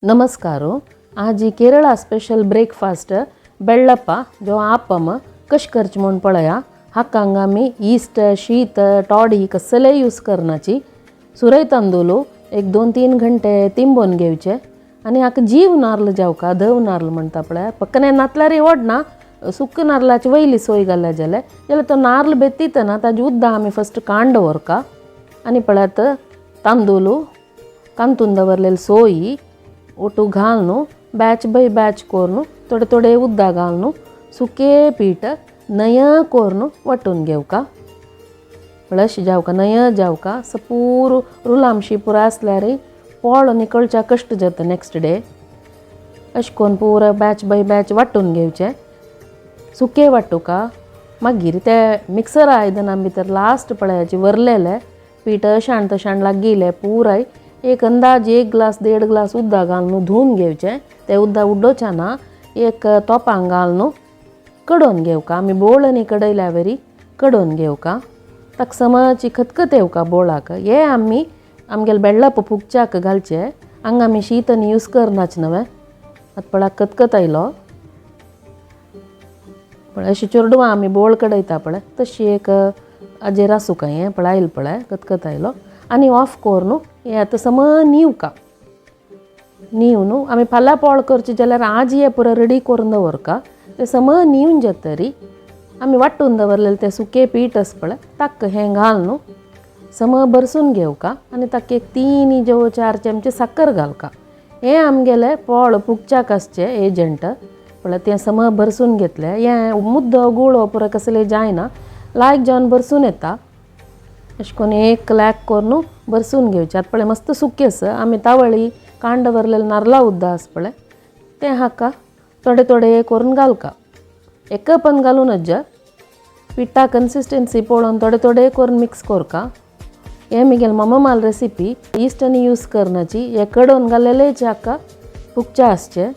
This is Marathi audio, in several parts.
नमस्कारो आज ही केरला स्पेशल ब्रेकफास्ट बेळ्ळप्प जो आप्पम कश करच म्हूण पळया हाकांग आमी ईस्ट शीत टॉडी कसले यूज करनाची सुरय तांदूळ एक 2-3 घंटे तिंबोन घेवचे आनी हाका जीव नारळ जावका धव नारळ म्हणटा पळय पक्कने नातल्यार ओडना सुक्क नारळाची वयली सोय घाल्या जाल्यार तो नारळ बेत्तितना ताजे उद्दा आमी फस्ट कांड व्हरका आनी पळयात तांदूळ कांतून दवरलेली सोयी ಒಟ್ಟು घालून बैच बाय बैच कोरून थोडे थोडे उद्दा घालून सुके पीठ नय कोरून वाटून घेवका प्लश जावका नय जावका सपूर रुलामशी पुरा आसल्यार पोळ निकळच्या कश्ट जाता नेक्स्ट डे अशें करून पुरा बैच बाय बैच वाटून घेवचे सुके वाटूका मागीर ते मिक्सर आयदना भितर लास्ट पळयाचे वरलेले पीठ अशाण तशाण लागिले पुराय एक अंदाज 1 ग्लास 1.5 ग्लास उद्दा घालून धुवन घेवचे ते उद्दा उड्डोच्याना एक तोपांग घालून कडोवन घेवका आमी बोळनी कडयल्या वरी कडोवन घेवका ताका समची खतखत येवका बोळाक हे आमी आमगेले बेळ्ळप्प फुगच्याक घालचे हांगा आमी शीतनी यूज करनाच नवे आतां पळय खतखत आयलो पळय अशी चेरडूं आमी बोळ कडयता पळय तशी एक हाजेर आसूं हें पळय आयलो पळय खतखत आयलो आनी ऑफ करून हे आतां सम नीवका नीवन आमी फाल्यां पोळ करचे जाल्यार आज हे पुरो रेडी करून दवरका ते सम नीवन जातरी आमी वाटून दवरलेले ते सुके पीठ आसा पळय ताका हें घालून सम भरसून घेवका आनी ताका एक 3 जो 4 चमचे साकर घालका हे आमगेले पोळ फुगच्याक आसचे एजंट पळय तें सम भरसून घेतले हें मुद्दो गुळो पुरो कसले जायना लायक जावन भरसून येता अशें करून एक लॅक करून भरसून घेवचे आतां पळय मस्त सुके आसा आमी तावळी कांड भरलेले नारळा उद्दा आसा पळय तें हाका थोडे थोडे करून घालका एक कपान घालूनच पिठा कन्सिस्टन्सी पळोवन थोडे थोडे करून मिक्स करका हे म्हगेले मम्मामाल रेसिपी इस्टनी यूज करनाची हे कडोवन घालेलेच हाका फुगचे आसचे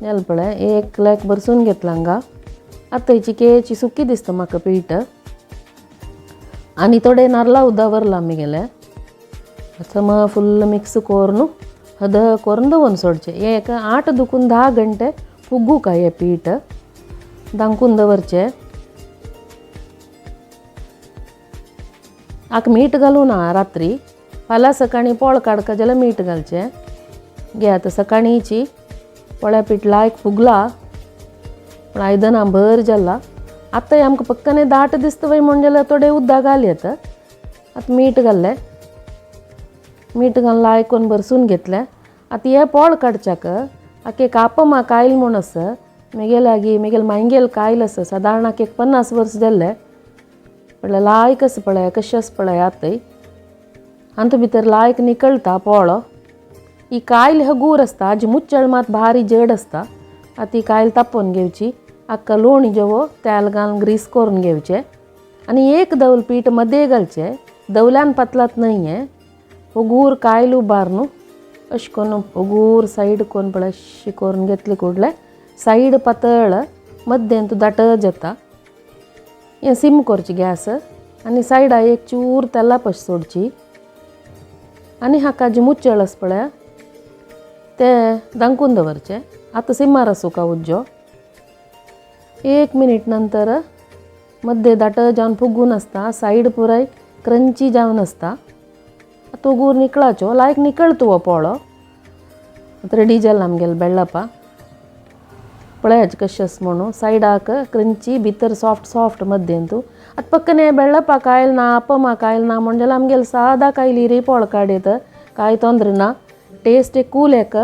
जालें पळय एक लॅक भरसून घेतला हांगा आतां हेची केची सुकी दिसता म्हाका पीठ आनी थोडे नारळा उद्दा वरला आमगेले सम फुल्ल मिक्स करून हद करून दवरून सोडचे हे एक 8 दुखून 10 घंटे फुगूका हे पीठ दांकून दवरचे हाका मीठ घालूं ना रात्री फाल्यां सकाळीं पोळ काडका जाल्यार मीठ घालचें घे आतां सकाळींची पोळ्या पीठ लायक फुगला पण आयदनां भर जाला आतां आमकां पक्कने दाट दिसता वय म्हण जाल्यार थोडे उद्दा घालयेत आतां मीठ घाल्लें मीठ घालून लायक करून भरसून घेतलें आतां हे पोळ काडच्याक हाका एक आप्पमा कायल म्हूण आसा म्हगेले मांगेल कायल आसा सादारण हाका एक 50 वर्स जाल्ले पळय लायक आसा पळय कशें आसा पळय आतां हांतू भितर लायक निकळटा पोळो ही कायल हगूर आसता हाजी मुच्चळ मात भारी जड आसता आतां ही कायल तापोवन घेवची हाका लोणी जेवो तेल घालून ग्रीस करून घेवचे आनी एक दवल पीठ मदे घालचे दवल्यान पतलात न्हय हें उगूर कायल उबारून अशें करून उगूर सायड करून पळय अशें करून घेतले कुडले सायड पातळ मध्येन तूं दाट जाता हें सिम करची गॅस आनी सायडा एक चूर तेला पश सोडची आनी हाका जी मुच्चळ आसा पळय ते दांकून दवरचे आतां सिम्मार आसूं का उज्जो 1 मिनीट नंतर मध्य दाट जावन फुगून आसता सायड पुराय क्रंची जावन आसता तो गूर निकळाचो लायक निकळतो हो पोळो आतां रेडी जाला आमगेले बेळ्ळप्प पळयाच कशें आसा म्हणून सायडाक क्रंची भितर सॉफ्ट सॉफ्ट मध्येन तूं आतां पक्कने बेळ्ळप्पा कायल ना आप्पमा कायल ना म्हण जाल्यार आमगेले सादा कायली पोळ काडयत कांय तोंदर ना टेस्ट एक कूल एक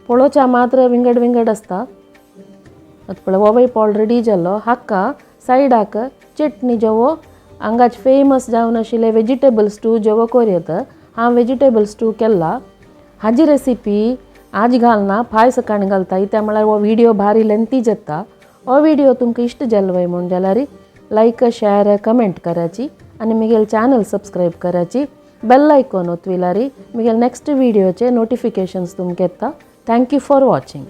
पळोवच्या मात्र विंगड विंगड आसता आतां पळय हो पोळ रेडी जालो हाका सायडाक चटणी जेवो हांगाच फेमस जावन आशिल्ले वेजिटेबल स्टू जेवो करयत हांव वेजिटेबल स्टू केला हाजी रेसिपी आज घालना फाय सकाळीं घालता त्या म्हळ्यार हो व्हिडिओ भारी लेंथी जाता हो व्हिडिओ तुमकां इश्ट जालो वय म्हण जाल्यार लायक शेअर कमेंट कराची आनी म्हगेले चॅनल सबस्क्रायब कराची बेल आयकॉन ओतविल्यार म्हगेले नेक्स्ट व्हिडिओचे नोटिफिकेशन्स तुमकां येता थँक्यू फॉर वॉचिंग.